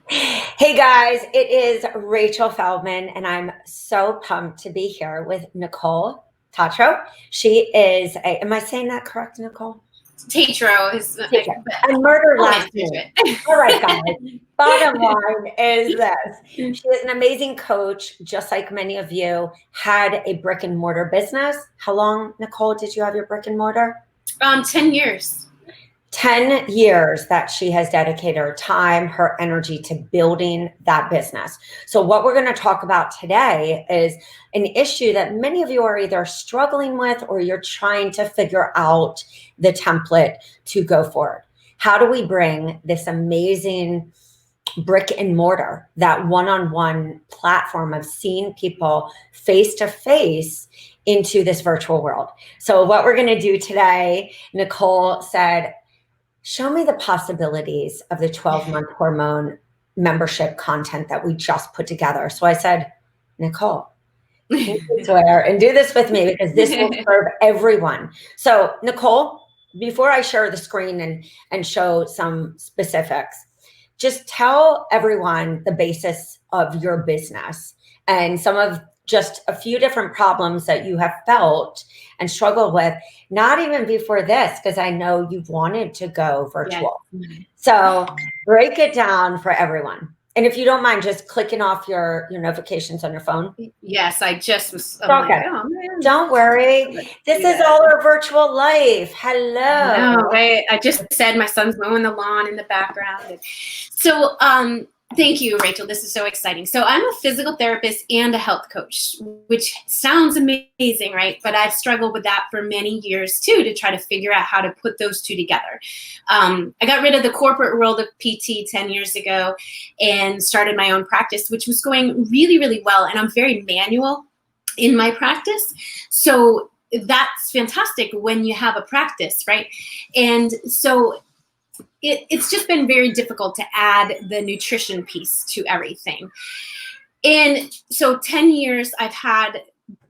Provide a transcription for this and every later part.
Hey guys, it is Rachel Feldman, and I'm so pumped to be here with Nicole Tatro. She is am I saying that correct, Nicole? Tatro is and murder last name. All right, guys. Bottom line is this. She is an amazing coach, just like many of you, had a brick and mortar business. How long, Nicole, did you have your brick and mortar? 10 years. 10 years that she has dedicated her time, her energy to building that business. So what we're going to talk about today is an issue that many of you are either struggling with or you're trying to figure out the template to go forward. How do we bring this amazing brick and mortar, that one-on-one platform of seeing people face to face into this virtual world? So what we're going to do today, Nicole said, show me the possibilities of the 12-month hormone membership content that we just put together. So I said, Nicole, can you swear and do this with me because this will serve everyone. So Nicole, before I share the screen and show some specifics, just tell everyone the basis of your business and some of just a few different problems that you have felt and struggled with, not even before this, because I know you've wanted to go virtual. Yes. So break it down for everyone. And if you don't mind just clicking off your notifications on your phone. Yes, I just was. Okay. Like, oh, man. Don't worry. This is all our virtual life. Hello. No, I just said my son's mowing the lawn in the background. So, thank you, Rachel. This is so exciting. So I'm a physical therapist and a health coach, which sounds amazing, right? But I've struggled with that for many years too, to try to figure out how to put those two together. I got rid of the corporate world of PT 10 years ago and started my own practice, which was going really, really well. And I'm very manual in my practice. So that's fantastic when you have a practice, right? And so it's just been very difficult to add the nutrition piece to everything. And so 10 years I've had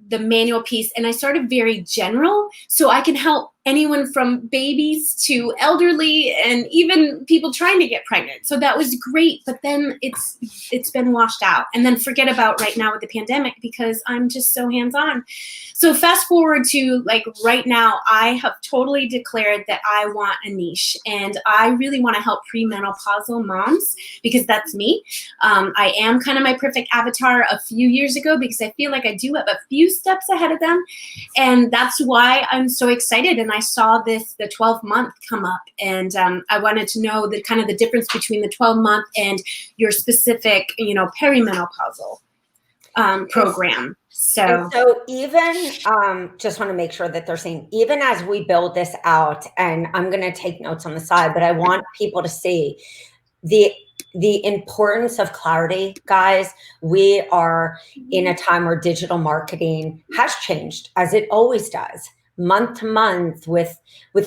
the manual piece, and I started very general so I can help anyone from babies to elderly and even people trying to get pregnant. So that was great, but then it's been washed out. And then forget about right now with the pandemic because I'm just so hands-on. So fast forward to like right now, I have totally declared that I want a niche, and I really want to help premenopausal moms because that's me. I am kind of my perfect avatar a few years ago because I feel like I do have a few steps ahead of them. And that's why I'm so excited. And I saw the 12-month come up, and I wanted to know the kind of the difference between the 12-month and your specific, perimenopausal program. So even, just want to make sure that they're saying, even as we build this out, and I'm going to take notes on the side, but I want people to see the importance of clarity, guys. We are in a time where digital marketing has changed, as it always does, month to month, with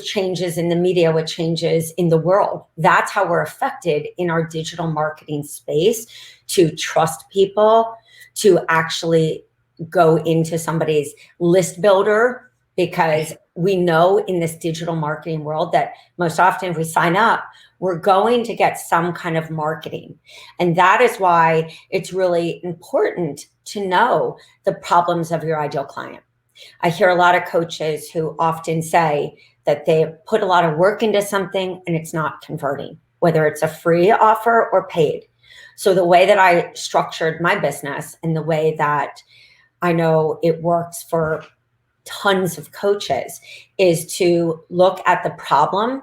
changes in the media, with changes in the world. That's how we're affected in our digital marketing space, to trust people, to actually go into somebody's list builder, because we know in this digital marketing world that most often if we sign up, we're going to get some kind of marketing. And that is why it's really important to know the problems of your ideal client. I hear a lot of coaches who often say that they put a lot of work into something and it's not converting, whether it's a free offer or paid. So the way that I structured my business and the way that I know it works for tons of coaches is to look at the problem,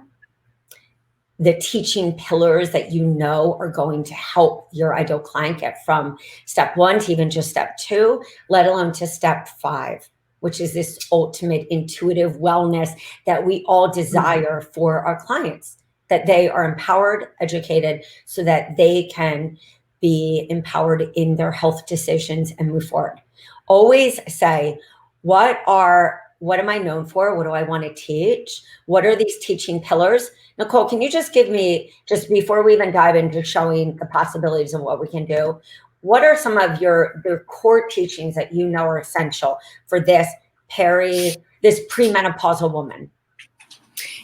the teaching pillars that you know are going to help your ideal client get from step 1 to even just step 2, let alone to step 5, which is this ultimate intuitive wellness that we all desire for our clients, that they are empowered, educated, so that they can be empowered in their health decisions and move forward. Always say, what am I known for? What do I want to teach? What are these teaching pillars? Nicole, can you just give me, just before we even dive into showing the possibilities of what we can do, what are some of your core teachings that you know are essential for this premenopausal woman?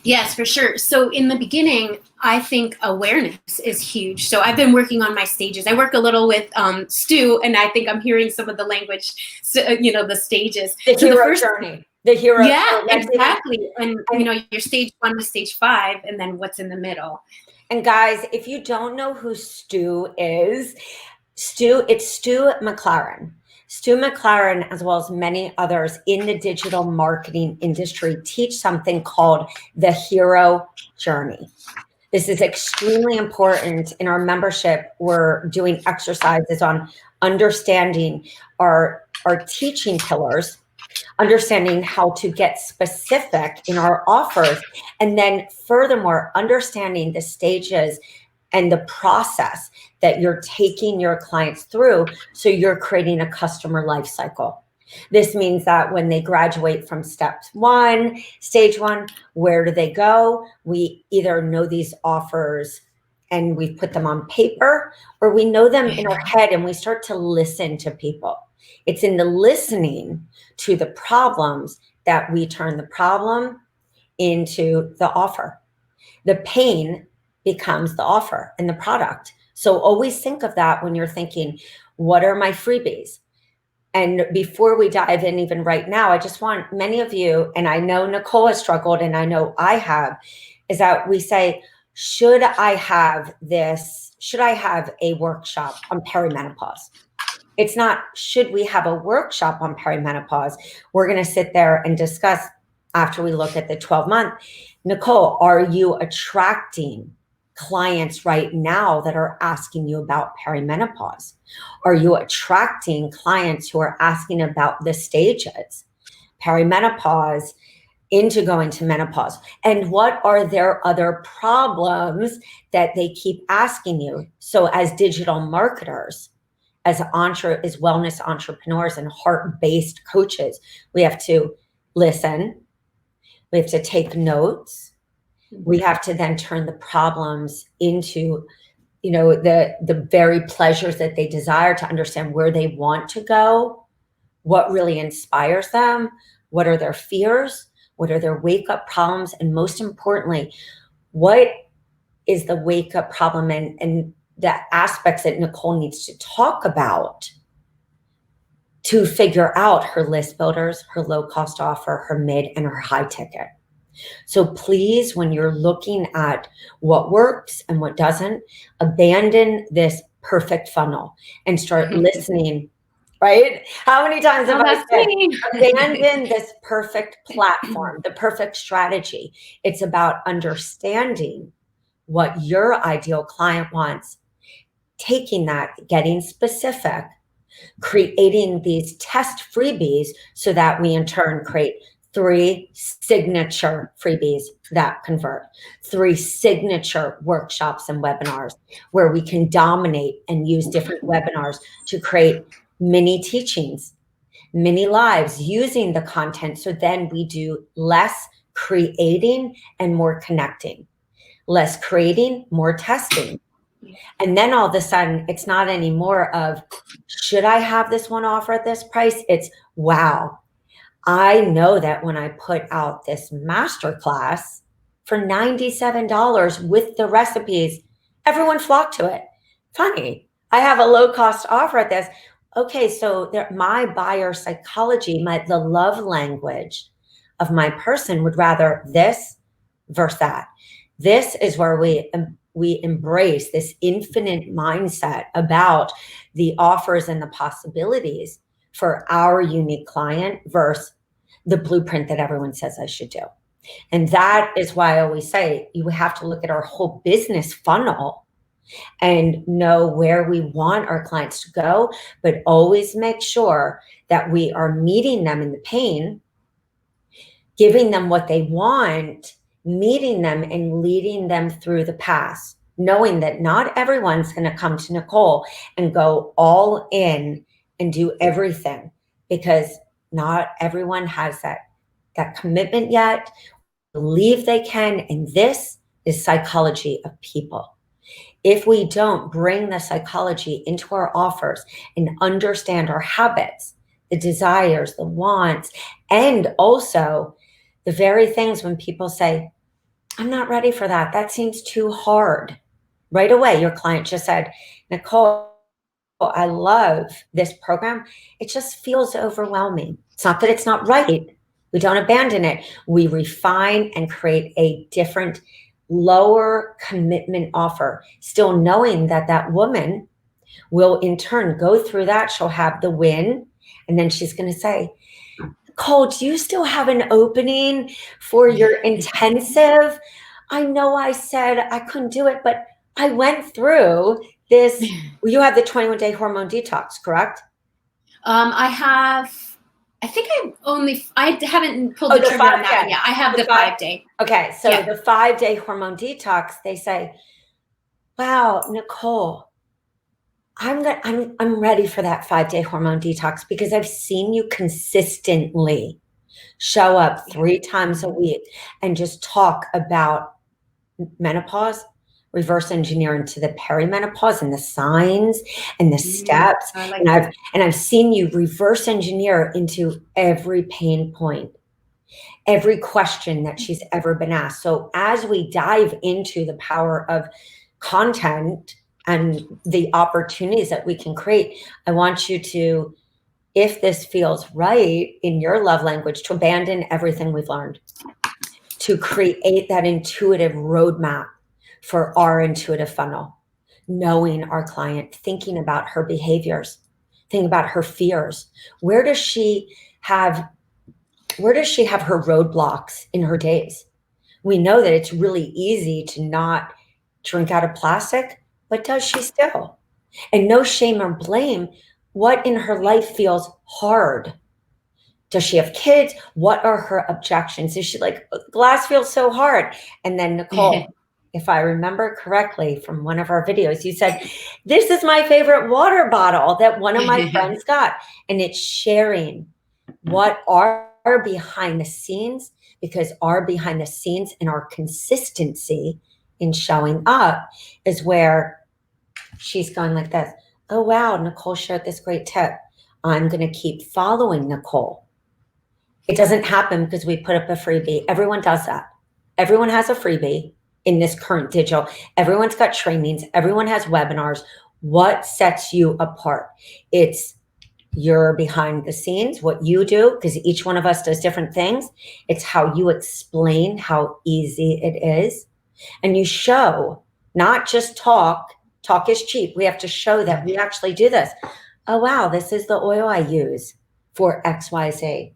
Yes, for sure. So in the beginning, I think awareness is huge. So I've been working on my stages. I work a little with Stu, and I think I'm hearing some of the language, so, the stages. The hero journey. The hero. Yeah, exactly. And, your stage 1 to stage 5, and then what's in the middle. And guys, if you don't know who Stu is, it's Stu McLaren. Stu McLaren, as well as many others in the digital marketing industry, teach something called the hero journey. This is extremely important. In our membership, we're doing exercises on understanding our teaching pillars, understanding how to get specific in our offers, and then furthermore, understanding the stages and the process that you're taking your clients through, so you're creating a customer life cycle. This means that when they graduate from stage 1, where do they go? We either know these offers and we've put them on paper, or we know them in our head and we start to listen to people. It's in the listening to the problems that we turn the problem into the offer. The pain becomes the offer and the product. So always think of that when you're thinking, what are my freebies? And before we dive in, even right now, I just want many of you, and I know Nicole has struggled, and I know I have, is that we say, should I have this? Should I have a workshop on perimenopause? It's not, should we have a workshop on perimenopause? We're going to sit there and discuss after we look at the 12-month. Nicole, are you attracting clients right now that are asking you about perimenopause? Are you attracting clients who are asking about the stages, perimenopause into going to menopause? And what are their other problems that they keep asking you? So as digital marketers, as wellness entrepreneurs and heart-based coaches, we have to listen. We have to take notes. We have to then turn the problems into, the very pleasures that they desire, to understand where they want to go, what really inspires them, what are their fears, what are their wake-up problems, and most importantly, what is the wake-up problem and the aspects that Nicole needs to talk about to figure out her list builders, her low-cost offer, her mid, and her high ticket. So please, when you're looking at what works and what doesn't, abandon this perfect funnel and start listening, right? How many times have I said, abandon this perfect platform, the perfect strategy? It's about understanding what your ideal client wants, taking that, getting specific, creating these test freebies so that we in turn create 3 signature freebies that convert, 3 signature workshops and webinars where we can dominate and use different webinars to create mini teachings, mini lives using the content. So then we do less creating and more connecting, less creating, more testing. And then all of a sudden, it's not anymore of, should I have this one offer at this price? It's, wow, I know that when I put out this masterclass for $97 with the recipes, everyone flocked to it. Funny, I have a low-cost offer at this. Okay, so my buyer psychology, the love language of my person would rather this versus that. This is where we embrace this infinite mindset about the offers and the possibilities for our unique client versus the blueprint that everyone says I should do. And that is why I always say you have to look at our whole business funnel and know where we want our clients to go, but always make sure that we are meeting them in the pain, giving them what they want, meeting them and leading them through the past, knowing that not everyone's going to come to Nicole and go all in and do everything, because not everyone has that commitment yet, believe they can. And this is psychology of people. If we don't bring the psychology into our offers and understand our habits, the desires, the wants, and also the very things when people say, I'm not ready for that. That seems too hard. Right away, your client just said, Nicole, I love this program. It just feels overwhelming. It's not that it's not right. We don't abandon it. We refine and create a different, lower commitment offer, still knowing that that woman will in turn go through that. She'll have the win. And then she's going to say, Cole, do you still have an opening for your intensive? I know I said I couldn't do it, but I went through this. You have the 21-day hormone detox, correct? I think I haven't pulled the trigger on that one yet. I have the 5-day. Okay. So the 5-day hormone detox, they say, wow, Nicole, I'm ready for that 5-day hormone detox because I've seen you consistently show up 3 times a week and just talk about menopause, reverse engineer into the perimenopause and the signs and the steps. And I've seen you reverse engineer into every pain point, every question that she's ever been asked. So as we dive into the power of content and the opportunities that we can create, I want you to, if this feels right in your love language, to abandon everything we've learned, to create that intuitive roadmap for our intuitive funnel, knowing our client, thinking about her behaviors, thinking about her fears. Where does she have her roadblocks in her days? We know that it's really easy to not drink out of plastic, but does she still? And no shame or blame. What in her life feels hard? Does she have kids? What are her objections? Is she like, glass feels so hard? And then Nicole, if I remember correctly from one of our videos, you said, this is my favorite water bottle that one of my friends got. And it's sharing what are behind the scenes, because our behind the scenes and our consistency in showing up is where she's going like this. Oh, wow, Nicole shared this great tip. I'm going to keep following Nicole. It doesn't happen because we put up a freebie. Everyone does that. Everyone has a freebie in this current digital. Everyone's got trainings. Everyone has webinars. What sets you apart? It's your behind the scenes, what you do, because each one of us does different things. It's how you explain how easy it is. And you show, not just talk. Talk is cheap. We have to show that we actually do this. Oh, wow, this is the oil I use for XYZ.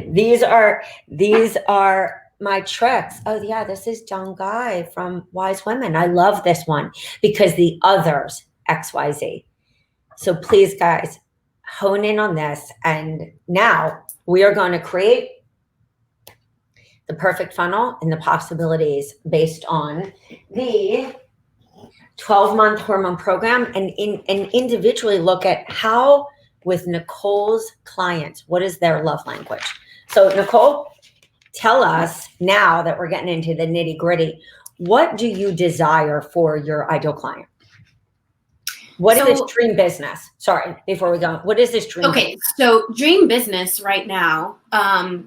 These are my tricks. Oh yeah, this is John Guy from Wise Women. I love this one because the others XYZ. So please, guys, hone in on this. And now we are going to create the perfect funnel and the possibilities based on the 12-month hormone program, and individually look at how, with Nicole's clients, what is their love language? So Nicole, tell us, now that we're getting into the nitty gritty, what do you desire for your ideal client? What is this dream business? Sorry, before we go, what is this dream business? So dream business right now, I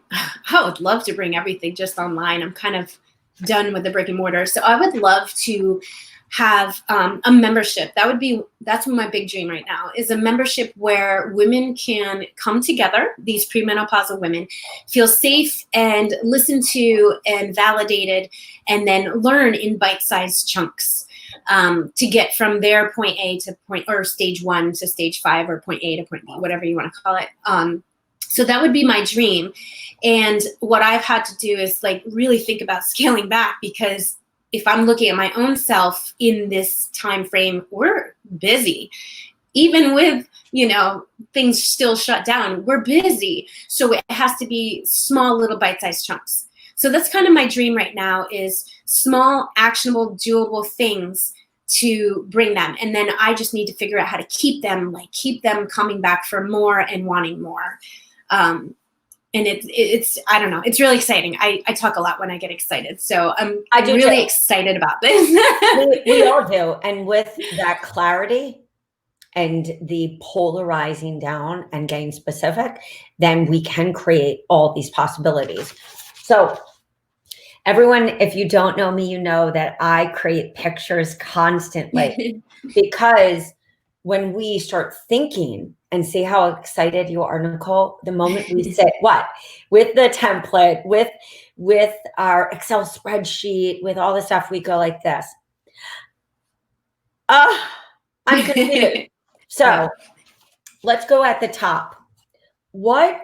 would love to bring everything just online. I'm kind of done with the brick and mortar. So I would love to have a membership. That's my big dream right now, is a membership where women can come together, these premenopausal women, feel safe and listened to and validated, and then learn in bite-sized chunks to get from their point A to stage 1 to stage 5, or point A to point B, whatever you want to call it. So that would be my dream. And what I've had to do is like really think about scaling back, because if I'm looking at my own self in this time frame, we're busy. Even with, things still shut down, we're busy. So it has to be small little bite-sized chunks. So that's kind of my dream right now, is small, actionable, doable things to bring them. And then I just need to figure out how to keep them coming back for more and wanting more. And it's I don't know, it's really exciting. I talk a lot when I get excited. So I'm really excited about this. we all do. And with that clarity and the polarizing down and getting specific, then we can create all these possibilities. So Everyone, if you don't know me, you know that I create pictures constantly because when we start thinking and see how excited you are, Nicole, the moment we sit with the template, with our Excel spreadsheet, with all the stuff, we go like this. I'm confused. So let's go at the top. What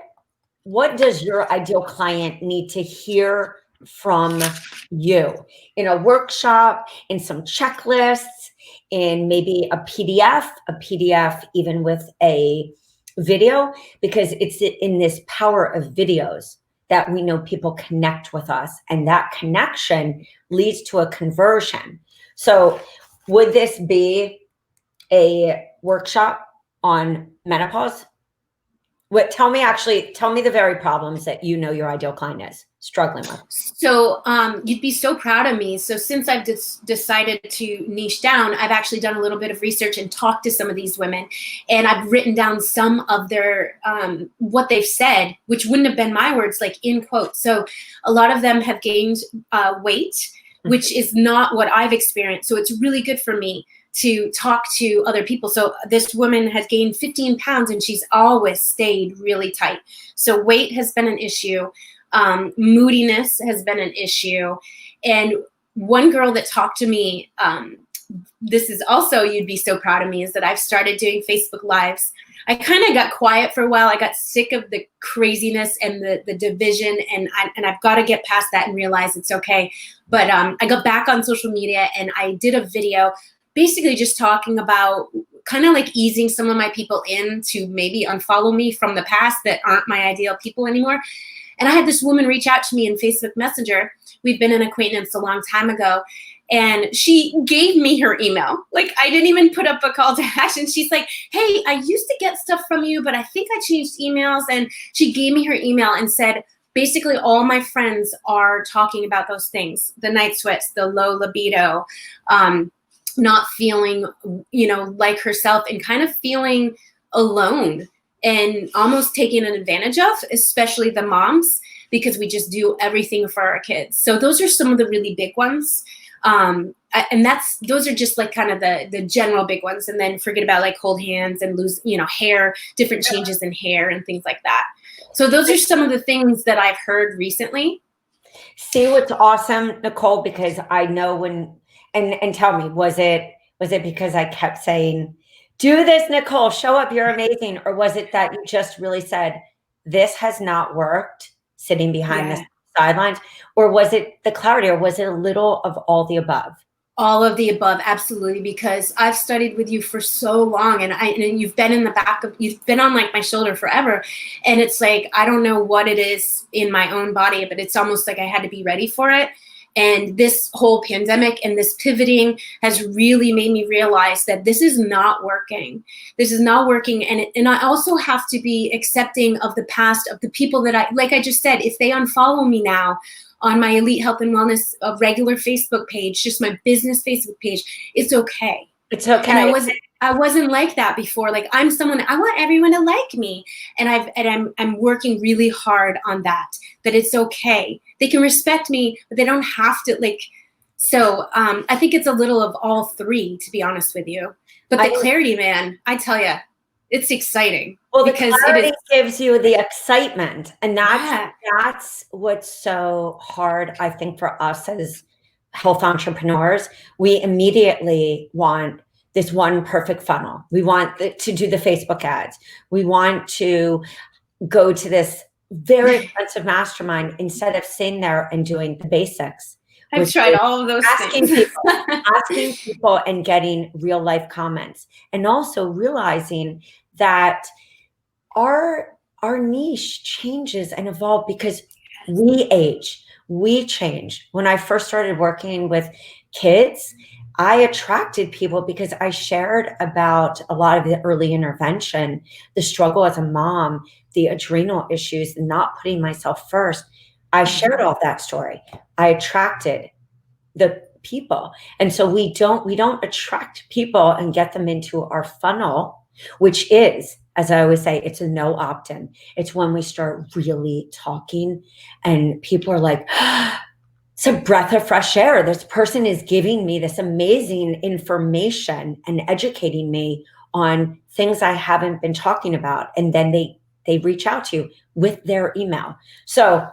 does your ideal client need to hear from you in a workshop, in some checklists, in maybe a PDF even with a video? Because it's in this power of videos that we know people connect with us, and that connection leads to a conversion. So would this be a workshop on menopause? Tell me the very problems that you know your ideal client is struggling with. So you'd be so proud of me. So since I've decided to niche down, I've actually done a little bit of research and talked to some of these women, and I've written down some of their what they've said, which wouldn't have been my words, like in quotes. So a lot of them have gained weight, which is not what I've experienced. So it's really good for me to talk to other people. So this woman has gained 15 pounds and she's always stayed really tight. So weight has been an issue. Moodiness has been an issue. And one girl that talked to me, this is also, you'd be so proud of me, is that I've started doing Facebook Lives. I kind of got quiet for a while. I got sick of the craziness and the division, and I've got to get past that and realize it's okay. But I got back on social media and I did a video basically just talking about kind of like easing some of my people in to maybe unfollow me from the past that aren't my ideal people anymore. And I had this woman reach out to me in Facebook Messenger. We'd been an acquaintance a long time ago. And she gave me her email. Like, I didn't even put up a call to action. She's like, hey, I used to get stuff from you, but I think I changed emails. And she gave me her email and said, basically all my friends are talking about those things: the night sweats, the low libido, not feeling, like herself, and kind of feeling alone and almost taken advantage of, especially the moms, because we just do everything for our kids. So those are some of the really big ones. And those are just like kind of the general big ones. And then forget about like hold hands and lose, hair, different changes in hair and things like that. So those are some of the things that I've heard recently. See what's awesome, Nicole, because I know and tell me, was it because I kept saying, do this, Nicole, show up, you're amazing? Or was it that you just really said, this has not worked, sitting behind the sidelines? Or was it the clarity, or was it a little of all the above? All of the above, absolutely, because I've studied with you for so long, and you've been you've been on like my shoulder forever. And it's like, I don't know what it is in my own body, but it's almost like I had to be ready for it. And this whole pandemic and this pivoting has really made me realize that this is not working. This is not working. And I also have to be accepting of the past, of the people that like I just said, if they unfollow me now on my Elite Health and Wellness regular Facebook page, just my business Facebook page, it's okay. It's okay. And I wasn't like that before. Like, I'm someone, I want everyone to like me. And I'm working really hard on that it's okay. They can respect me, but they don't have to so I think it's a little of all three, to be honest with you. But the clarity, man, I tell you, it's exciting. Well, because the clarity gives you the excitement. And that's what's so hard, I think, for us as health entrepreneurs. We immediately want this one perfect funnel. We want to do the Facebook ads. We want to go to this very expensive mastermind instead of sitting there and doing the basics. I've tried all of those things. Asking people and getting real life comments, and also realizing that our niche changes and evolve because we age, we change. When I first started working with kids, I attracted people because I shared about a lot of the early intervention, the struggle as a mom, the adrenal issues, not putting myself first. I shared all that story. I attracted the people. And so we don't attract people and get them into our funnel, which is, as I always say, it's a no opt-in. It's when we start really talking and people are like, it's a breath of fresh air. This person is giving me this amazing information and educating me on things I haven't been talking about. And then they reach out to you with their email. So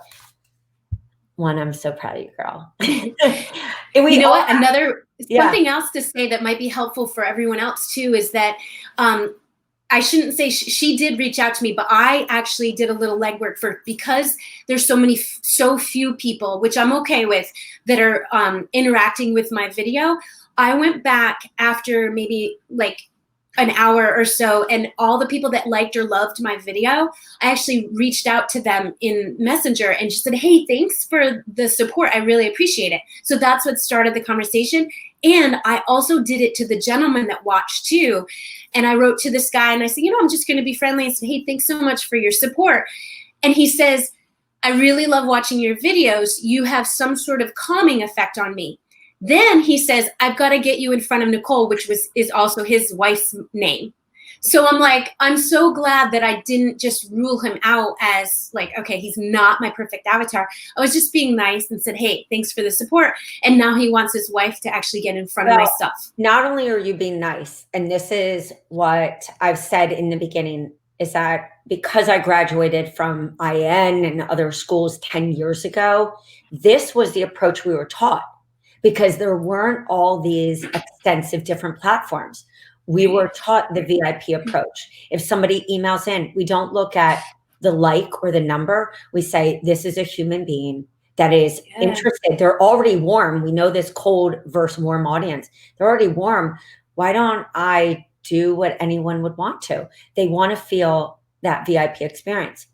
one, I'm so proud of you, girl. You know what? Something else to say that might be helpful for everyone else too is that I shouldn't say she did reach out to me, but I actually did a little legwork because there's so few people, which I'm okay with, that are interacting with my video. I went back after maybe like an hour or so, and all the people that liked or loved my video, I actually reached out to them in Messenger and just said, hey, thanks for the support. I really appreciate it. So that's what started the conversation. And I also did it to the gentleman that watched too. And I wrote to this guy and I said, I'm just going to be friendly. I said, hey, thanks so much for your support. And he says, I really love watching your videos. You have some sort of calming effect on me. Then he says, I've got to get you in front of Nicole, which is also his wife's name. So I'm like, I'm so glad that I didn't just rule him out as like, okay, he's not my perfect avatar. I was just being nice and said, hey, thanks for the support. And now he wants his wife to actually get in front of my stuff. Not only are you being nice, and this is what I've said in the beginning, is that because I graduated from IN and other schools 10 years ago, this was the approach we were taught. Because there weren't all these extensive different platforms. We were taught the VIP approach. If somebody emails in, we don't look at the like or the number. We say, this is a human being that is interested. They're already warm. We know this cold versus warm audience. They're already warm. Why don't I do what anyone would want to? They want to feel that VIP experience.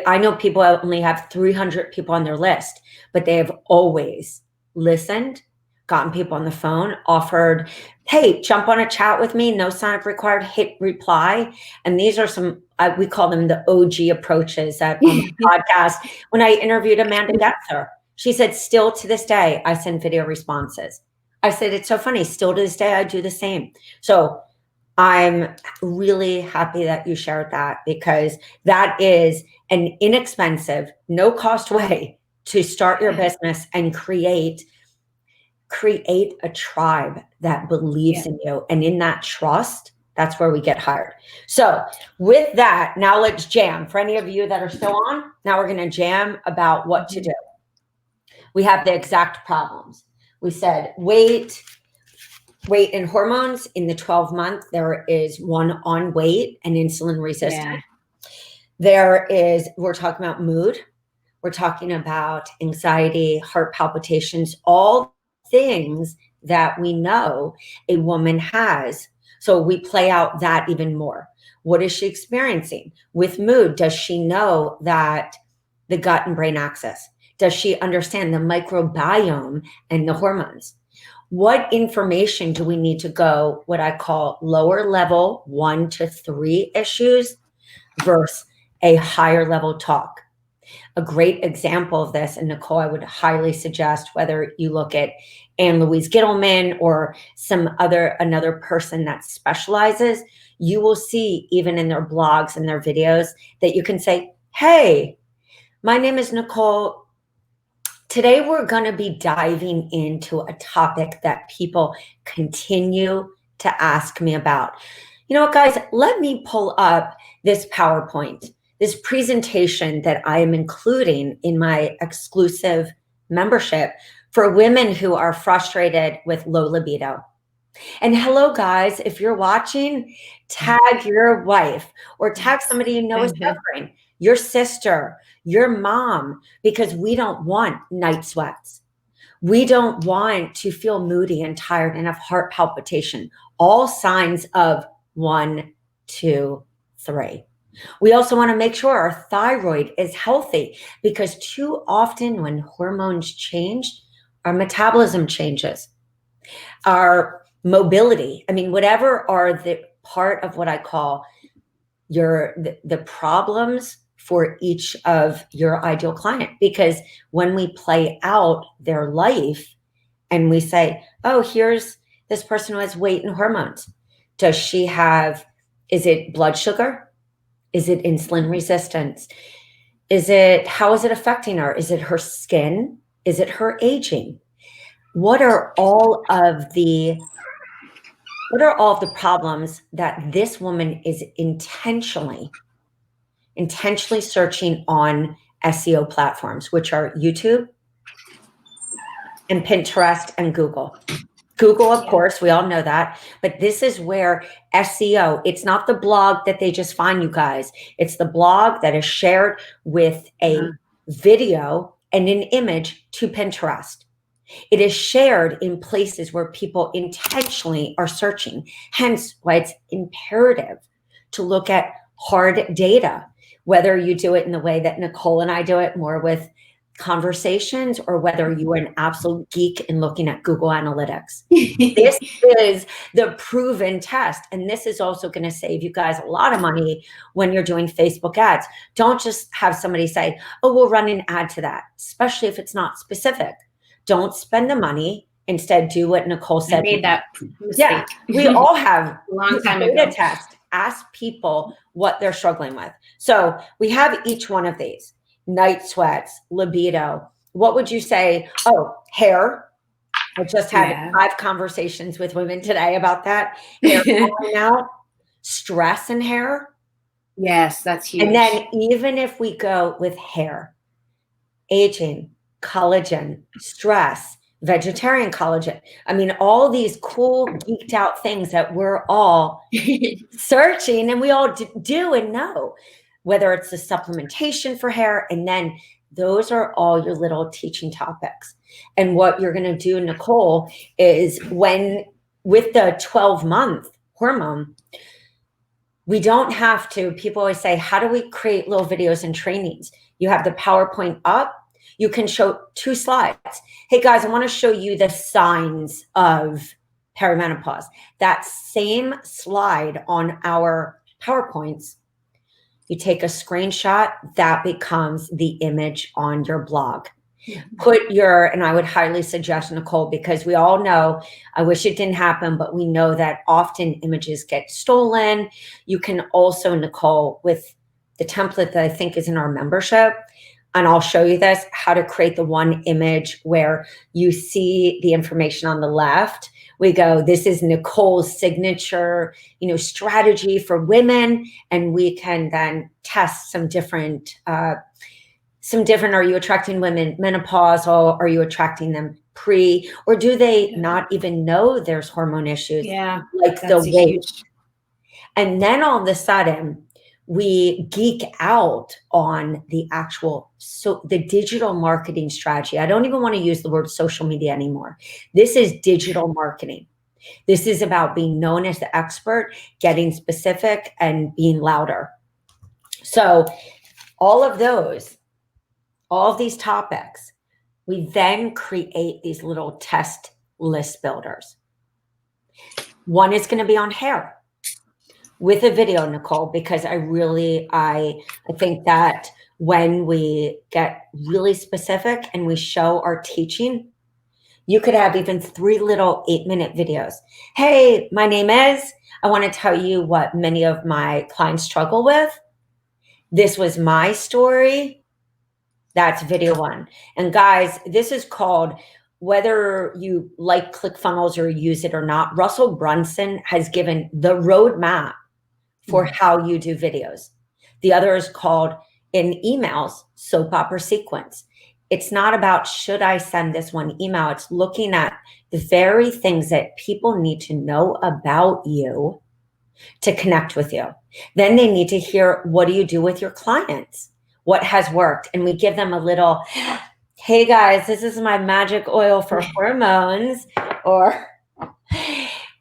I know people only have 300 people on their list, but they have always listened, gotten people on the phone, offered, hey, jump on a chat with me, no sign up required, hit reply. And these are some, we call them the OG approaches on the podcast. When I interviewed Amanda Getzer, she said, still to this day, I send video responses. I said, it's so funny, still to this day, I do the same. So I'm really happy that you shared that, because that is an inexpensive, no cost way to start your business and create a tribe that believes in you. And in that trust, that's where we get hired. So with that, now let's jam. For any of you that are still on, now we're going to jam about what to do. We have the exact problems. We said weight and hormones. In the 12-month, there is one on weight and insulin resistant. We're talking about mood. We're talking about anxiety, heart palpitations, all things that we know a woman has. So we play out that even more. What is she experiencing? With mood, does she know that the gut and brain axis? Does she understand the microbiome and the hormones? What information do we need to go, what I call lower level 1 to 3 issues versus a higher level talk? A great example of this, and Nicole, I would highly suggest, whether you look at Anne Louise Gittleman or another person that specializes, you will see even in their blogs and their videos that you can say, hey, my name is Nicole. Today we're going to be diving into a topic that people continue to ask me about. You know what, guys, let me pull up this PowerPoint, this presentation that I am including in my exclusive membership for women who are frustrated with low libido. And hello, guys, if you're watching, tag your wife or tag somebody you know is suffering, your sister, your mom, because we don't want night sweats. We don't want to feel moody and tired and have heart palpitation, all signs of 1, 2, 3. We also want to make sure our thyroid is healthy, because too often when hormones change, our metabolism changes, our mobility. I mean, whatever are the part of what I call the problems for each of your ideal client. Because when we play out their life and we say, oh, here's this person who has weight and hormones. Does she have, is it blood sugar? Is it insulin resistance? How is it affecting her? Is it her skin? Is it her aging? What are all of the problems that this woman is intentionally searching on SEO platforms, which are YouTube and Pinterest and Google? Google, of course, we all know that, but this is where SEO, it's not the blog that they just find, you guys. It's the blog that is shared with a video and an image to Pinterest. It is shared in places where people intentionally are searching, hence why it's imperative to look at hard data, whether you do it in the way that Nicole and I do it, more with conversations, or whether you are an absolute geek in looking at Google Analytics. This is the proven test. And this is also going to save you guys a lot of money when you're doing Facebook ads. Don't just have somebody say, oh, we'll run an ad to that, especially if it's not specific. Don't spend the money. Instead, do what Nicole said. I made that mistake. Yeah, we all have a long time ago. Test. Ask people what they're struggling with. So we have each one of these. Night sweats, libido. What would you say? Oh, hair. I just had 5 conversations with women today about that. Hair falling out, stress in hair. Yes, that's huge. And then even if we go with hair, aging, collagen, stress, vegetarian collagen. I mean, all these cool geeked out things that we're all searching, and we all do and know, whether it's the supplementation for hair. And then those are all your little teaching topics. And what you're going to do, Nicole, is with the 12-month hormone, we don't have to, people always say, how do we create little videos and trainings? You have the PowerPoint up. You can show 2 slides. Hey guys, I want to show you the signs of perimenopause. That same slide on our PowerPoints, you take a screenshot, that becomes the image on your blog. And I would highly suggest, Nicole, because we all know, I wish it didn't happen, but we know that often images get stolen. You can also, Nicole, with the template that I think is in our membership, and I'll show you this, how to create the one image where you see the information on the left. We go, this is Nicole's signature, strategy for women. And we can then test some different, are you attracting women menopausal? Are you attracting them pre, or do they not even know there's hormone issues? Yeah. Like the weight. And then all of a sudden, we geek out on the the digital marketing strategy. I don't even want to use the word social media anymore. This is digital marketing. This is about being known as the expert, getting specific, and being louder. So all of these topics, we then create these little test list builders. One is going to be on hair, with a video, Nicole, because I think that when we get really specific and we show our teaching, you could have even 3 little 8-minute videos. Hey, my name is, I want to tell you what many of my clients struggle with. This was my story. That's video 1. And guys, this is called, whether you like ClickFunnels or use it or not, Russell Brunson has given the roadmap for how you do videos. The other is called, in emails, soap opera sequence. It's not about, should I send this one email? It's looking at the very things that people need to know about you to connect with you. Then they need to hear, what do you do with your clients? What has worked? And we give them a little, hey guys, this is my magic oil for hormones, or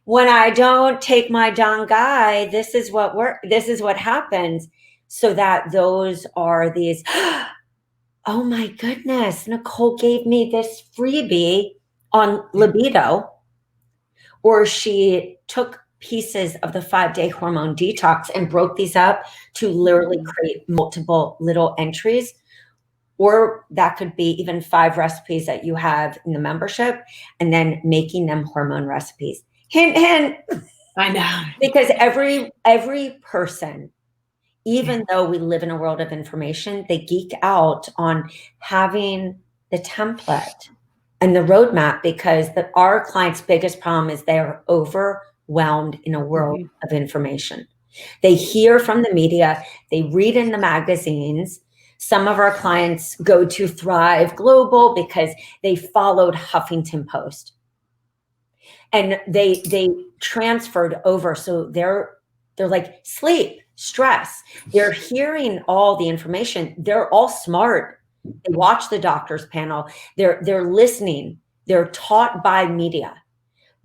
when I don't take my Don Guy, this is what happens. So that those are these, oh my goodness, Nicole gave me this freebie on libido, or she took pieces of the 5-day hormone detox and broke these up to literally create multiple little entries. Or that could be even 5 recipes that you have in the membership, and then making them hormone recipes. Hint, hint. I know. Because every person, even though we live in a world of information, they geek out on having the template and the roadmap, because our clients' biggest problem is they are overwhelmed in a world of information. They hear from the media, they read in the magazines. Some of our clients go to Thrive Global because they followed Huffington Post. And they transferred over. So they're like sleep, stress. They're hearing all the information. They're all smart. They watch the doctor's panel. They're listening. They're taught by media.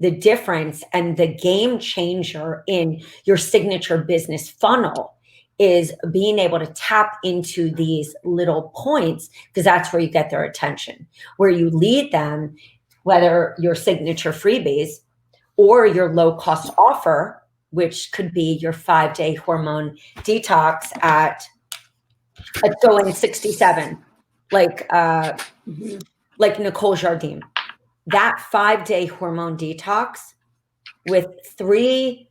The difference and the game changer in your signature business funnel is being able to tap into these little points, because that's where you get their attention, where you lead them, whether your signature freebies or your low cost offer, which could be your 5-day hormone detox at going 67, like Nicole Jardim. That 5-day hormone detox with 5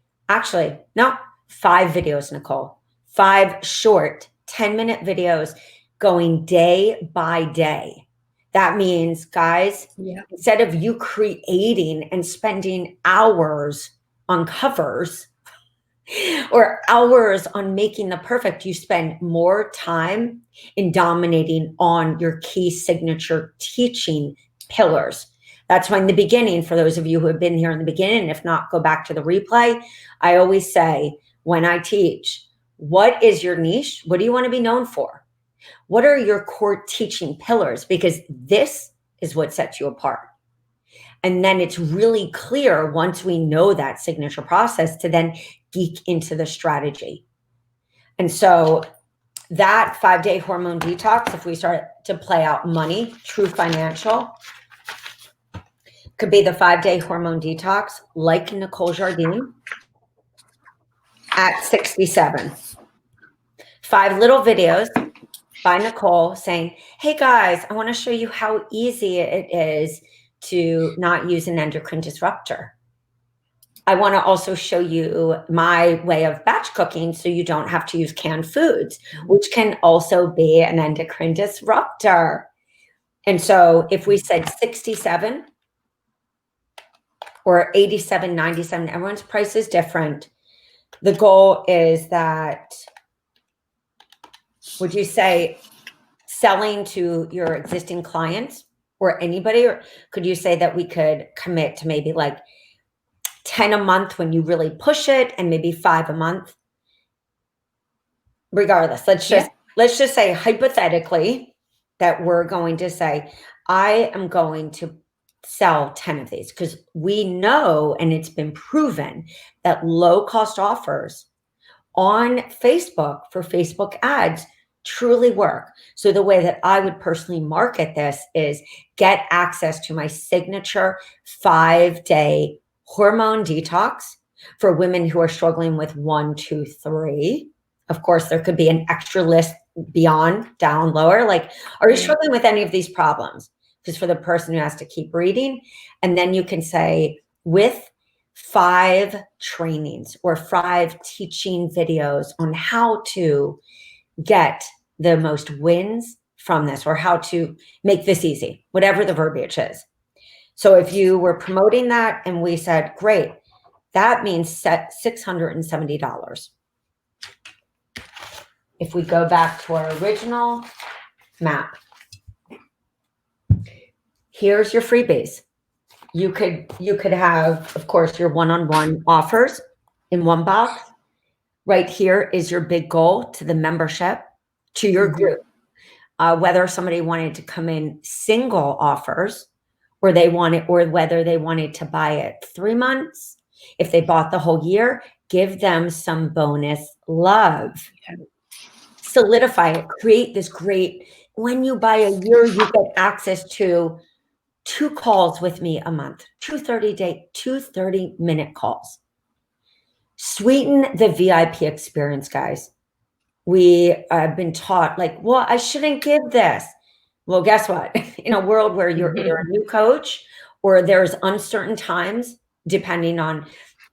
videos, Nicole, 5 short 10-minute videos going day by day. That means, guys, instead of you creating and spending hours on covers or hours on making the perfect, you spend more time in dominating on your key signature teaching pillars. That's why in the beginning, for those of you who have been here in the beginning, if not, go back to the replay. I always say when I teach, what is your niche? What do you want to be known for? What are your core teaching pillars? Because this is what sets you apart. And then it's really clear once we know that signature process to then geek into the strategy. And so that 5-day hormone detox, if we start to play out money, true financial, could be the 5-day hormone detox, like Nicole Jardim, at 67. 5 little videos by Nicole saying, hey guys, I want to show you how easy it is to not use an endocrine disruptor. I want to also show you my way of batch cooking so you don't have to use canned foods, which can also be an endocrine disruptor. And so if we said 67, or 87, 97, everyone's price is different. The goal is that, would you say selling to your existing clients or anybody, or could you say that we could commit to maybe like 10 a month when you really push it and maybe 5 a month? Regardless, let's just say hypothetically that we're going to say, I am going to sell 10 of these, because we know, and it's been proven, that low cost offers on Facebook for Facebook ads truly work. So the way that I would personally market this is get access to my signature 5-day hormone detox for women who are struggling with 1, 2, 3. Of course, there could be an extra list beyond, down, lower. Like, are you struggling with any of these problems? Because for the person who has to keep reading, and then you can say, with 5 trainings or 5 teaching videos on how to get the most wins from this, or how to make this easy, whatever the verbiage is. So if you were promoting that and we said, great, that means set $670. If we go back to our original map, here's your freebies. You could have, of course, your one-on-one offers in one box. Right here is your big goal to the membership, to your group. Whether somebody wanted to come in single offers, or whether they wanted to buy it 3 months. If they bought the whole year, give them some bonus love. Solidify it. Create this great, when you buy a year, you get access to 2 calls with me a month, 2 30-minute calls. Sweeten the VIP experience, guys. We have been taught, like, well, I shouldn't give this. Well, guess what? In a world where you're either a new coach or there's uncertain times, depending on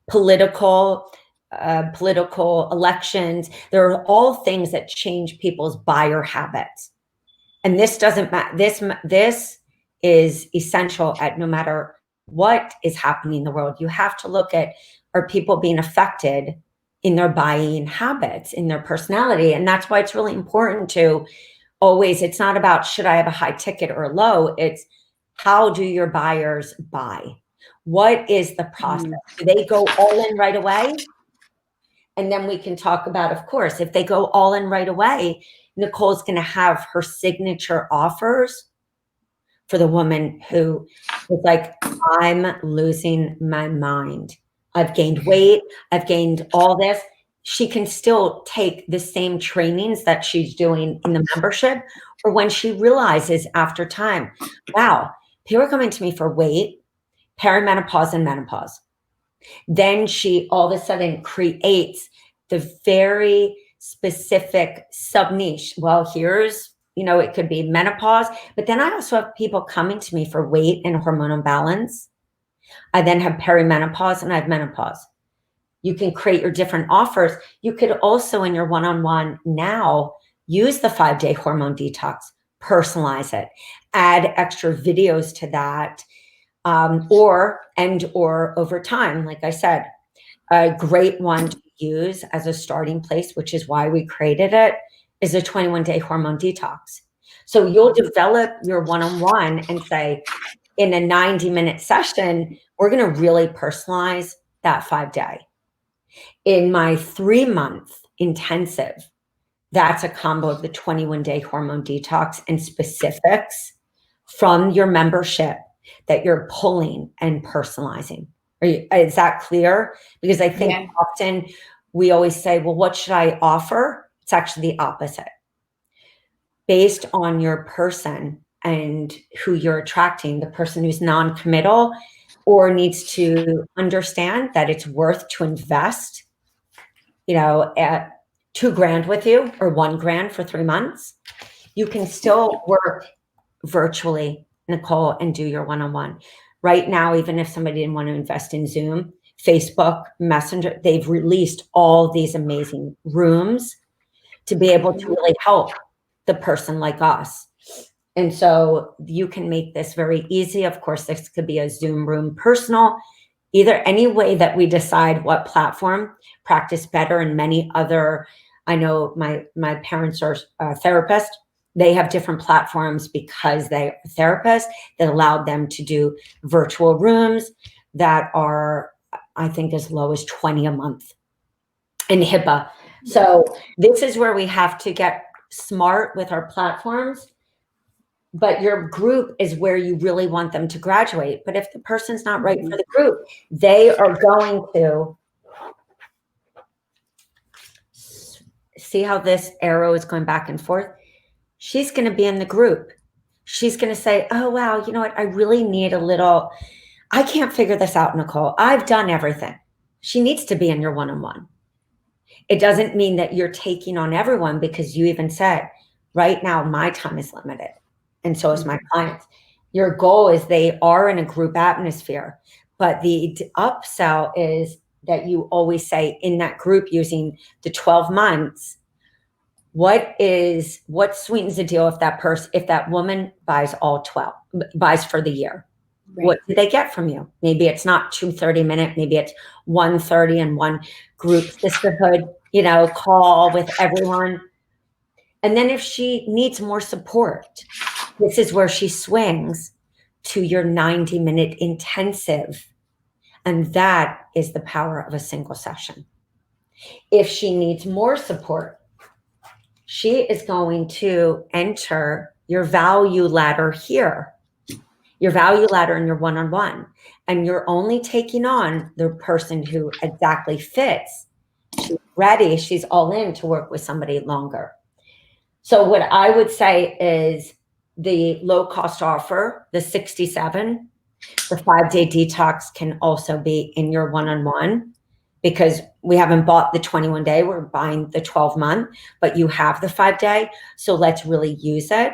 political elections, there are all things that change people's buyer habits. And this doesn't matter. This is essential at no matter what is happening in the world. You have to look at, are people being affected in their buying habits, in their personality? And that's why it's really important to always, it's not about should I have a high ticket or low, it's how do your buyers buy? What is the process? Do they go all in right away? And then we can talk about, of course, if they go all in right away, Nicole's going to have her signature offers for the woman who is like, I'm losing my mind. I've gained weight. I've gained all this. She can still take the same trainings that she's doing in the membership, or when she realizes after time, wow, people are coming to me for weight, perimenopause, and menopause. Then she all of a sudden creates the very specific sub niche. Well, here's, it could be menopause, but then I also have people coming to me for weight and hormonal balance. I then have perimenopause and I have menopause. You can create your different offers. You could also in your one-on-one now use the 5-day hormone detox, personalize it, add extra videos to that, or over time, like I said, a great one to use as a starting place, which is why we created it, is a 21-day hormone detox. So you'll develop your one-on-one and say, in a 90-minute session, we're going to really personalize that 5-day. In my 3-month intensive, that's a combo of the 21-day hormone detox and specifics from your membership that you're pulling and personalizing. Is that clear? Because I think often we always say, well, what should I offer? It's actually the opposite. Based on your person and who you're attracting, the person who's non-committal or needs to understand that it's worth to invest, at $2,000 with you or $1,000 for 3 months, you can still work virtually, Nicole, and do your one-on-one. Right now, even if somebody didn't want to invest in Zoom, Facebook, Messenger, they've released all these amazing rooms to be able to really help the person like us. And so you can make this very easy. Of course, this could be a Zoom room personal, either any way that we decide what platform practice better. And many other, I know my parents are therapists. They have different platforms because they are therapists that allowed them to do virtual rooms that are, I think, as low as 20 a month in HIPAA. So this is where we have to get smart with our platforms. But your group is where you really want them to graduate. But if the person's not right for the group, they are going to see how this arrow is going back and forth. She's going to be in the group. She's going to say, oh, wow, you know what? I really need I can't figure this out, Nicole. I've done everything. She needs to be in your one-on-one. It doesn't mean that you're taking on everyone, because you even said, right now, my time is limited. And so is my clients. Your goal is they are in a group atmosphere, but the upsell is that you always say in that group, using the 12 months, what sweetens the deal if that woman buys all 12, buys for the year? Right. What do they get from you? Maybe it's not 2 30-minute, maybe it's 1:30 and one group sisterhood, call with everyone. And then if she needs more support, this is where she swings to your 90-minute intensive. And that is the power of a single session. If she needs more support, she is going to enter your value ladder here, your value ladder in your one-on-one. And you're only taking on the person who exactly fits. She's ready. She's all in to work with somebody longer. So what I would say is the low-cost offer, the 67, the 5-day detox can also be in your one-on-one, because we haven't bought the 21-day, we're buying the 12-month, but you have the 5-day. So let's really use it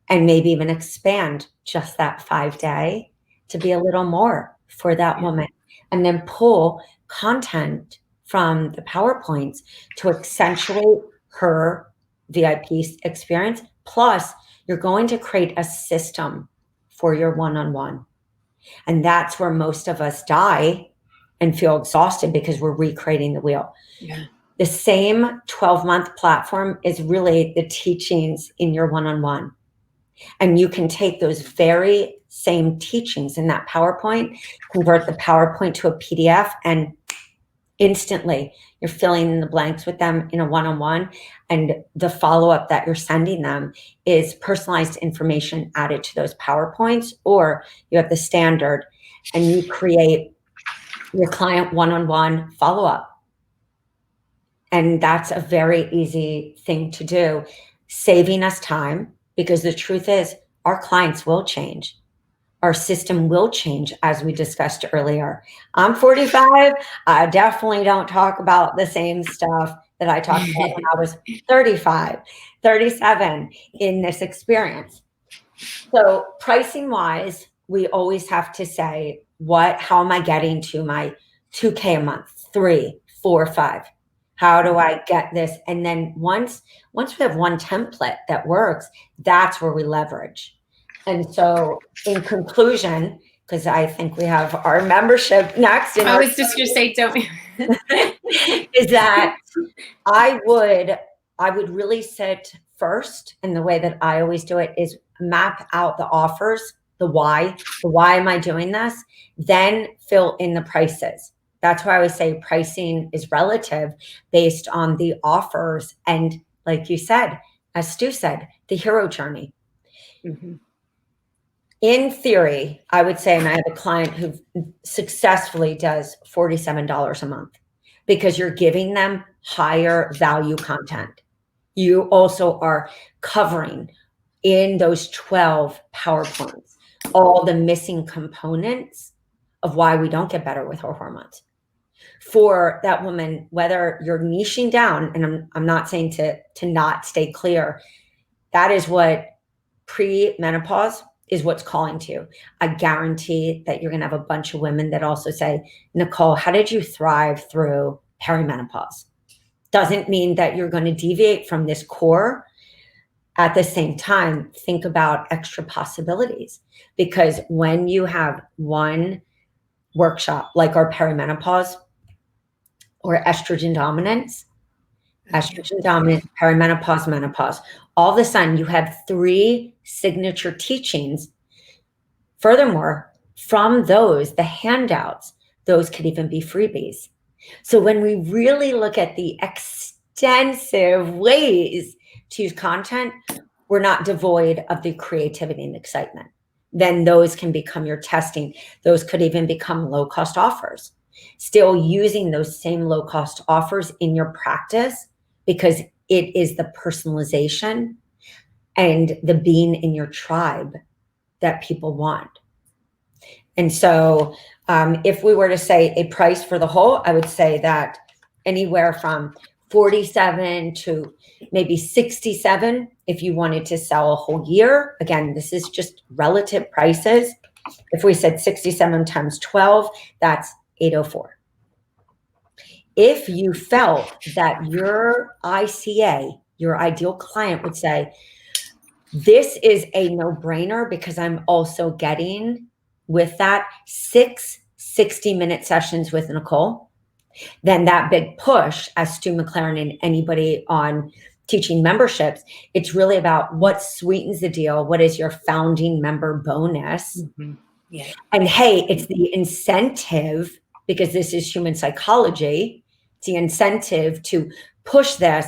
and maybe even expand just that 5-day to be a little more for that woman. And then pull content from the PowerPoints to accentuate her VIP experience. Plus, You're going to create a system for your one-on-one. And that's where most of us die and feel exhausted because we're recreating the wheel. Yeah. The same 12-month platform is really the teachings in your one-on-one. And you can take those very same teachings in that PowerPoint, convert the PowerPoint to a PDF, and instantly you're filling in the blanks with them in a one-on-one. And the follow-up that you're sending them is personalized information added to those PowerPoints, or you have the standard and you create your client one-on-one follow-up. And that's a very easy thing to do, saving us time, because the truth is our clients will change. Our system will change, as we discussed earlier. I'm 45. I definitely don't talk about the same stuff that I talked about when I was 35, 37 in this experience. So pricing wise, we always have to say, how am I getting to my 2K a month, 3, 4, 5? How do I get this? And then once we have one template that works, that's where we leverage. And so in conclusion, because I think we have our membership next. I was just going to say, don't is that I would really sit first, and the way that I always do it is map out the offers, the why am I doing this? Then fill in the prices. That's why I always say pricing is relative based on the offers. And like you said, as Stu said, the hero journey. Mm-hmm. In theory, I would say, and I have a client who successfully does $47 a month, because you're giving them higher value content. You also are covering in those 12 PowerPoints all the missing components of why we don't get better with our hormones. For that woman, whether you're niching down, and I'm not saying to not stay clear, that is what pre-menopause is, what's calling to you. I guarantee that you're going to have a bunch of women that also say, Nicole, how did you thrive through perimenopause? Doesn't mean that you're going to deviate from this core. At the same time, think about extra possibilities, because when you have one workshop like our perimenopause or estrogen dominance, perimenopause, menopause, all of a sudden you have 3 signature teachings. Furthermore, from those, the handouts, those could even be freebies. So when we really look at the extensive ways to use content, we're not devoid of the creativity and excitement. Then those can become your testing. Those could even become low-cost offers. Still using those same low-cost offers in your practice, because it is the personalization and the being in your tribe that people want. And so if we were to say a price for the whole, I would say that anywhere from 47 to maybe 67 if you wanted to sell a whole year. Again, this is just relative prices. If we said 67 times 12, that's 804. If you felt that your ICA, your ideal client, would say, this is a no-brainer because I'm also getting with that 6 60-minute sessions with Nicole, then that big push, as Stu McLaren and anybody on teaching memberships, it's really about what sweetens the deal. What is your founding member bonus? Mm-hmm. Yeah. And hey, it's the incentive, because this is human psychology. It's the incentive to push this.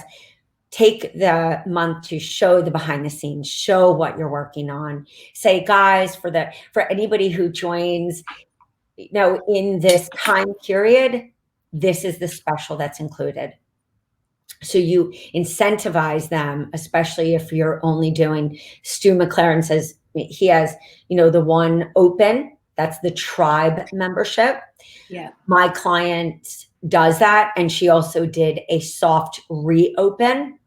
Take the month to show the behind the scenes, show what you're working on. Say, guys, for anybody who joins, in this time period, this is the special that's included. So you incentivize them, especially if you're only doing, Stu McLaren says he has, the one open, that's the tribe membership. Yeah. My client does that. And she also did a soft reopen.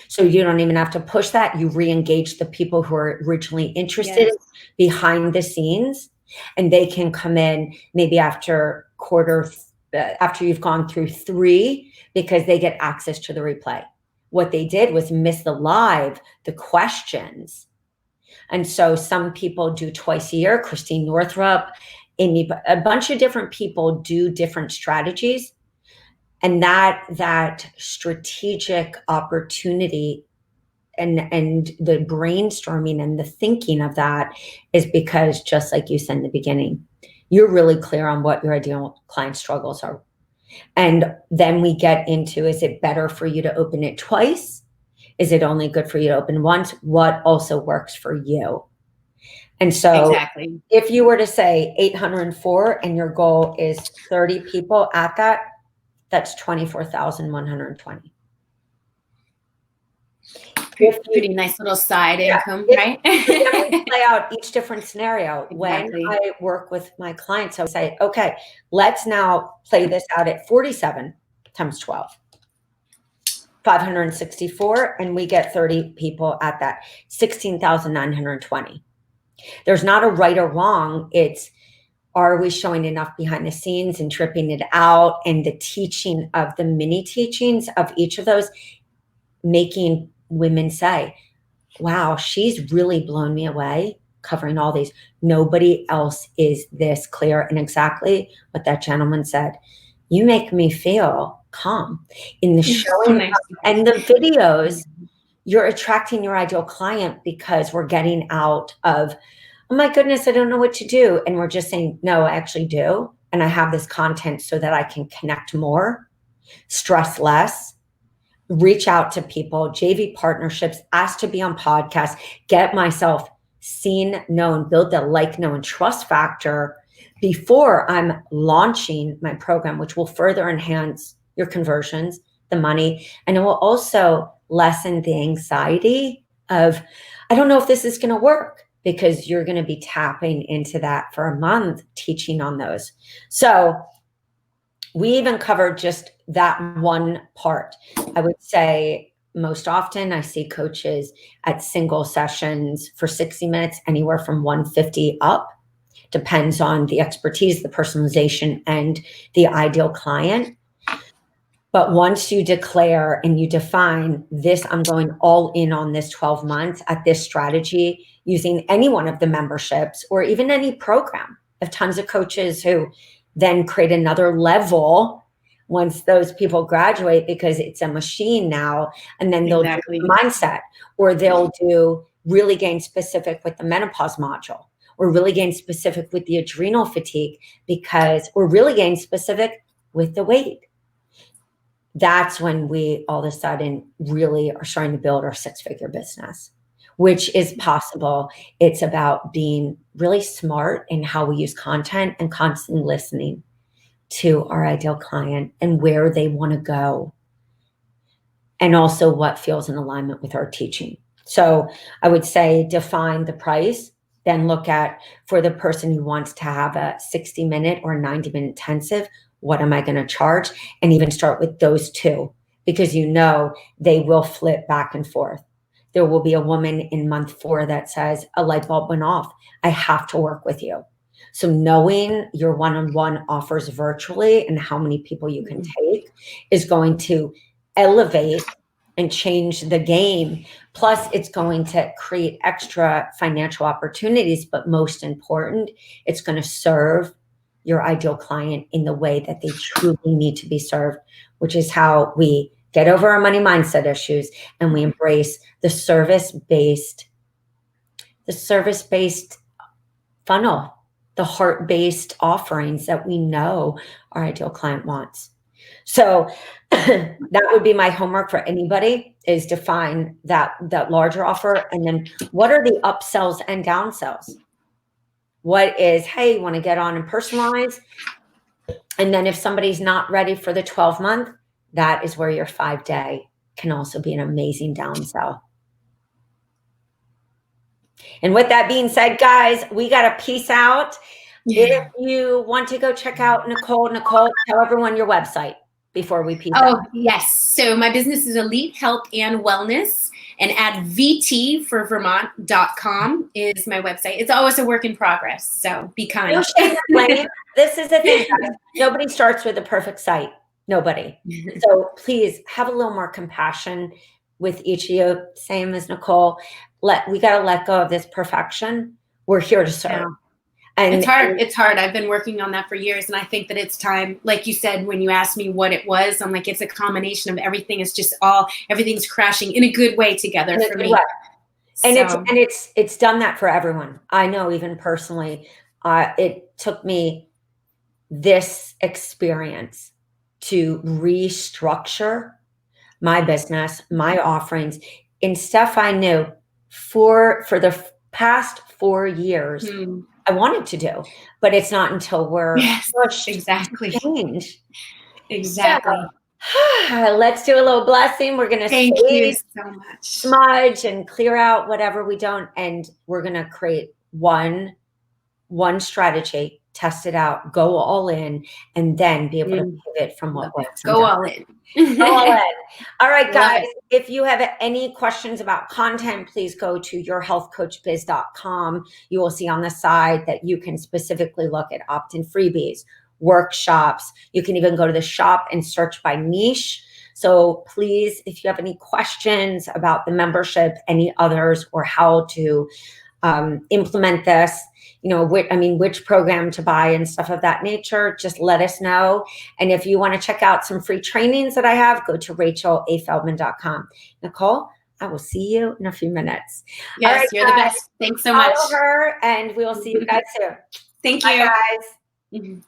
So you don't even have to push that. You re-engage the people who are originally interested behind the scenes, and they can come in maybe after you've gone through 3, because they get access to the replay. what they did was miss the questions. And so some people do twice a year. Christine Northrup, Amy, a bunch of different people do different strategies. And that strategic opportunity and the brainstorming and the thinking of that is because, just like you said in the beginning, you're really clear on what your ideal client struggles are. And then we get into, is it better for you to open it twice? Is it only good for you to open once? What also works for you? And so exactly. If you were to say 804 and your goal is 30 people at that, that's 24,120. Pretty nice little side income, right? Then we play out each different scenario. Exactly. When I work with my clients, I say, okay, let's now play this out at 47 times 12. 564, and we get 30 people at that, 16,920. There's not a right or wrong. It's, are we showing enough behind the scenes and tripping it out, and the teaching of the mini teachings of each of those, making women say, wow, she's really blown me away covering all these. Nobody else is this clear. And exactly what that gentleman said, you make me feel calm in the showing and the videos. You're attracting your ideal client because we're getting out of, oh my goodness, I don't know what to do. And we're just saying, no, I actually do. And I have this content so that I can connect more, stress less, reach out to people, JV partnerships, ask to be on podcasts, get myself seen, known, build the like, know, and trust factor before I'm launching my program, which will further enhance your conversions, the money, and it will also lessen the anxiety of, I don't know if this is going to work, because you're going to be tapping into that for a month, teaching on those. So we even covered just that one part. I would say most often I see coaches at single sessions for 60 minutes, anywhere from 150 up. Depends on the expertise, the personalization, and the ideal client. But once you declare and you define this, I'm going all in on this 12 months at this strategy using any one of the memberships or even any program. I have tons of coaches who then create another level once those people graduate, because it's a machine now, and then they'll do mindset, or they'll do really gain specific with the menopause module, or really gain specific with the adrenal fatigue, because, or really gain specific with the weight. That's when we all of a sudden really are starting to build our 6-figure business, which is possible. It's about being really smart in how we use content and constantly listening to our ideal client and where they want to go, and also what feels in alignment with our teaching. So I would say define the price, then look at, for the person who wants to have a 60-minute or 90-minute intensive, what am I going to charge? And even start with those two, because you know they will flip back and forth. There will be a woman in month 4 that says, a light bulb went off. I have to work with you. So knowing your one-on-one offers virtually and how many people you can take is going to elevate and change the game. Plus, it's going to create extra financial opportunities. But most important, it's going to serve your ideal client in the way that they truly need to be served, which is how we get over our money mindset issues and we embrace the service-based funnel, the heart-based offerings that we know our ideal client wants. So that would be my homework for anybody, is define that larger offer. And then what are the upsells and downsells? What is, hey, you want to get on and personalize? And then if somebody's not ready for the 12-month, that is where your 5-day can also be an amazing downsell. And with that being said, guys, we got to peace out. If you want to go check out Nicole, tell everyone your website before we peace out. Oh, yes. So my business is Elite Health and Wellness, and at vtforvermont.com is my website. It's always a work in progress, so be kind. This is the thing, guys. Nobody starts with a perfect site. Nobody. So please have a little more compassion with each of you, same as Nicole, we got to let go of this perfection. We're here to serve. Yeah. And it's hard. It's hard. I've been working on that for years. And I think that it's time, like you said, when you asked me what it was, I'm like, it's a combination of everything. It's just everything's crashing in a good way together for me. And it's done that for everyone. I know, even personally, it took me this experience to restructure my business, my offerings, in stuff I knew for the past 4 years I wanted to do, but it's not until we're pushed exactly to change. Exactly. So, let's do a little blessing. We're going to thank you so much. Smudge and clear out whatever we don't, and we're going to create one strategy, test it out, go all in, and then be able to pivot from what works. Go all in. Go all in. All right, guys, if you have any questions about content, please go to yourhealthcoachbiz.com. You will see on the side that you can specifically look at opt-in freebies, workshops. You can even go to the shop and search by niche. So please, if you have any questions about the membership, any others, or how to implement this, which program to buy and stuff of that nature, just let us know. And if you want to check out some free trainings that I have, go to rachelafeldman.com. Nicole, I will see you in a few minutes. Yes, all right, you're the best. Thanks so much. Follow her, and we will see you guys soon. Thank you. Bye, guys.